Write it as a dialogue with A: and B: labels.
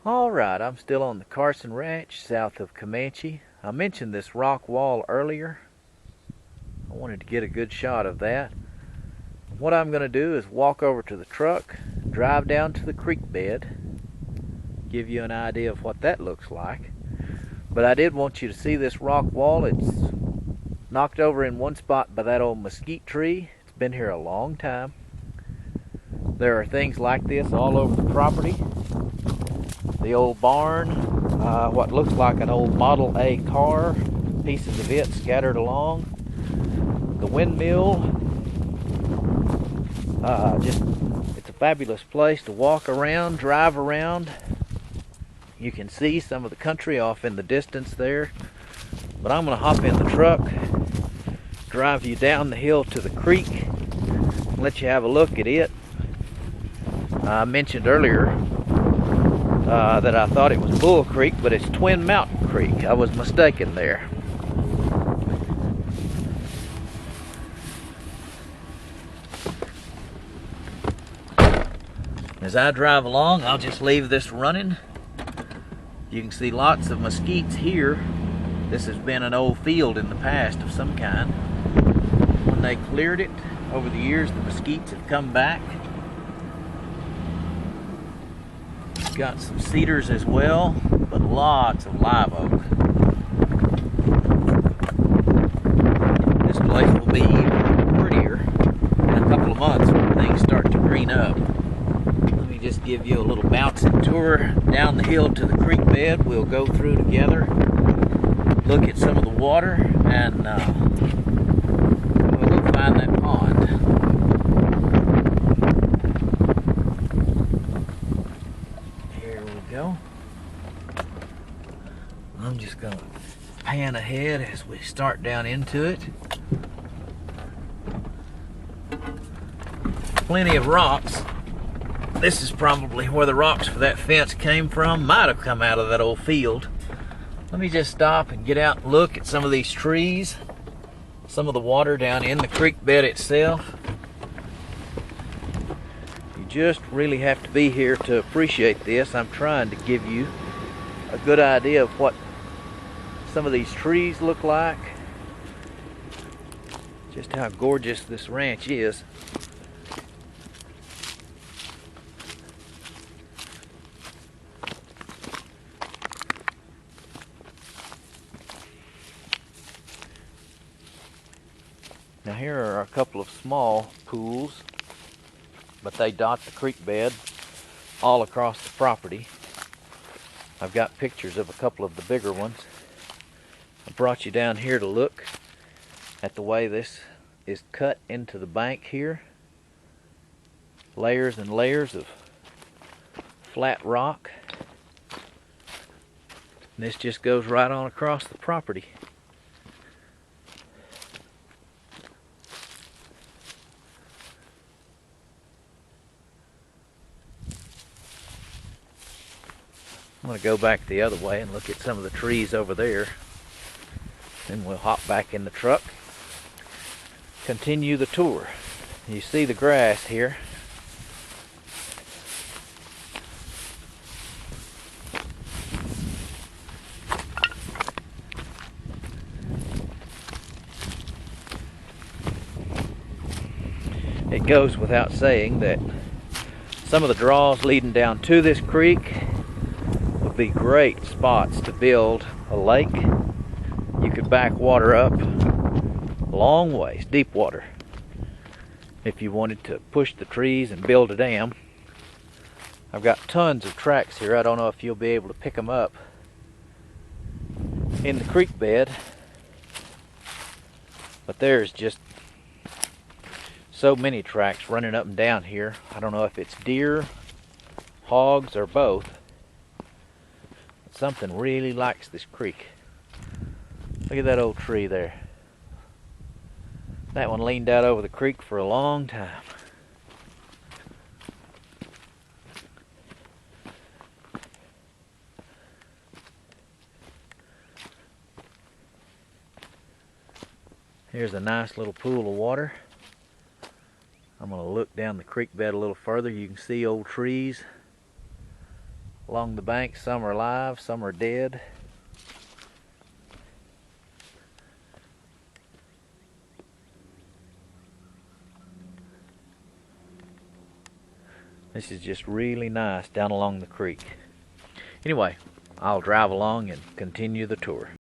A: Alright, I'm still on the Carson Ranch south of Comanche. I mentioned this rock wall earlier. I wanted to get a good shot of that. What I'm going to do is walk over to the truck, drive down to the creek bed, give you an idea of what that looks like. But I did want you to see this rock wall. It's knocked over in one spot by that old mesquite tree. It's been here a long time. There are things like this all over the property. The old barn, what looks like an old Model A car, pieces of it scattered along. The windmill, it's a fabulous place to walk around, drive around. You can see some of the country off in the distance there. But I'm going to hop in the truck, drive you down the hill to the creek, and let you have a look at it. I mentioned earlier that I thought it was Bull Creek, but it's Twin Mountain Creek. I was mistaken there. As I drive along, I'll just leave this running. You can see lots of mesquites here. This has been an old field in the past of some kind. When they cleared it, over the years the mesquites have come back. Got some cedars as well, but lots of live oak. This place will be even prettier in a couple of months when things start to green up. Let me just give you a little bouncing tour down the hill to the creek bed. We'll go through together, look at some of the water, and we'll go find that pond. I'm just going to pan ahead as we start down into it. Plenty of rocks. This is probably where the rocks for that fence came from. Might have come out of that old field. Let me just stop and get out and look at some of these trees. Some of the water down in the creek bed itself. You just really have to be here to appreciate this. I'm trying to give you a good idea of what some of these trees look like, just how gorgeous this ranch is. Now here are a couple of small pools, but they dot the creek bed all across the property. I've got pictures of a couple of the bigger ones. I brought you down here to look at the way this is cut into the bank here. Layers and layers of flat rock. And this just goes right on across the property. I'm going to go back the other way and look at some of the trees over there. Then we'll hop back in the truck, continue the tour. You see the grass here. It goes without saying that some of the draws leading down to this creek would be great spots to build a lake. You could back water up a long ways, deep water, if you wanted to push the trees and build a dam. I've got tons of tracks here. I don't know if you'll be able to pick them up in the creek bed, but there's just so many tracks running up and down here. I don't know if it's deer, hogs, or both. But something really likes this creek. Look at that old tree there. That one leaned out over the creek for a long time. Here's a nice little pool of water. I'm going to look down the creek bed a little further. You can see old trees along the bank. Some are alive, some are dead. This is just really nice down along the creek. Anyway, I'll drive along and continue the tour.